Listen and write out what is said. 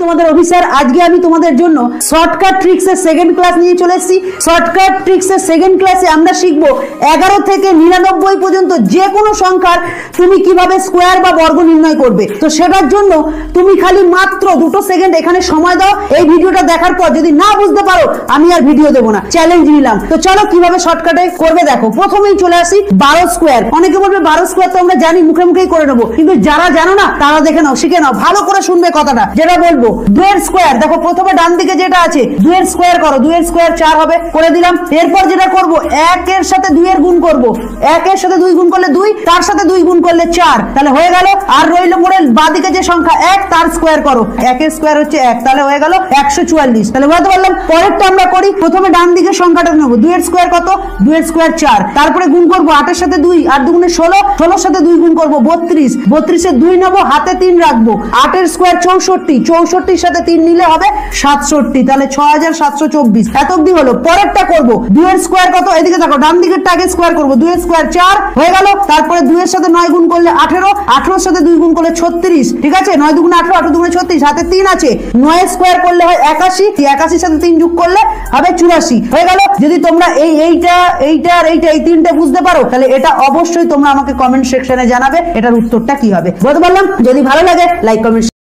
তোমাদের অফিসার। আজকে আমি তোমাদের জন্য শর্টকাট ট্রিক্স এর সেকেন্ড ক্লাস নিয়ে চলে এসেছি। শর্টকাট ট্রিক্স এর সেকেন্ড ক্লাসে আমরা শিখবো 11 থেকে 99 পর্যন্ত যে কোনো সংখ্যার তুমি কিভাবে স্কোয়ার বা বর্গ নির্ণয় করবে। তো সেটার জন্য তুমি খালি মাত্র 2 সেকেন্ড এখানে সময় দাও। এই ভিডিওটা দেখার পর যদি না বুঝতে পারো আমি আর ভিডিও দেবো না, চ্যালেঞ্জ নিলাম। তো চলো কিভাবে শর্টকাটে করবে দেখো। প্রথমেই চলে আসি 12 স্কোয়ার। অনেকে বলবে 12 স্কোয়ার তো আমরা জানি, মুখে মুখেই করে নেবো, কিন্তু যারা জানো না তারা দেখে নাও, শিখে নাও, ভালো করে শুনবে কথাটা যেটা বলবো। 2 এর স্কোয়ার দেখো, প্রথমে ডান দিকে যেটা আছে 2 এর স্কোয়ার করো, 2 এর স্কোয়ার 4 হবে, করে দিলাম। এরপর যেটা করবো 1 এর সাথে 2 এর গুণ করবো, 1 এর সাথে 2 গুণ করলে 2, তার সাথে 2 গুণ করলে 4, তাহলে হয়ে গেল। আর রইল পরে বাদিকে যে সংখ্যা 1 তার স্কোয়ার করো, 1 এর স্কোয়ার হচ্ছে 1, তাহলে হয়ে গেল 144। তাহলে বলতে পারলাম। পরেরটা আমরা করি, প্রথমে ডান দিকের সংখ্যাটা নেবো, 2 এর স্কোয়ার কত, 2 এর স্কোয়ার 4, তারপরে গুণ করবো 8 এর সাথে 2, 8 দুগুণে 16, 16 সাথে 2 গুণ করবো 32, 32 এর 2 নেবো, হাতে 3 রাখবো, 8 এর স্কোয়ার 64, 64 সাথে 3 নিলে হবে 67, তাহলে 6724। এত অব্দি হলো। পরেরটা করবো 2 এর স্কোয়ার কত, এদিকে দেখো ডান দিকের টাকে স্কোয়ার করবো, 2 এর স্কোয়ার 4 হয়ে গেল। তারপরে 2 এর সাথে 9 গুণ করলে 18, 18 সাথে 2 গুণ করলে 36, ঠিক আছে, 9 দুগুণে 18, 18 দুগুণে 36, হাতে 3 আছে, 9 এর স্কোয়ার করলে হয় 81, 81 সাথে 3 যোগ করলে হবে 84 হয়ে গেল। যদি তোমরা এইটা এই তিনটে বুঝতে পারো তাহলে এটা অবশ্যই তোমরা আমাকে কমেন্ট সেকশনে জানাবে এটার উত্তরটা কি হবে। বলতে পারলাম। যদি ভালো লাগে লাইক কমেন্ট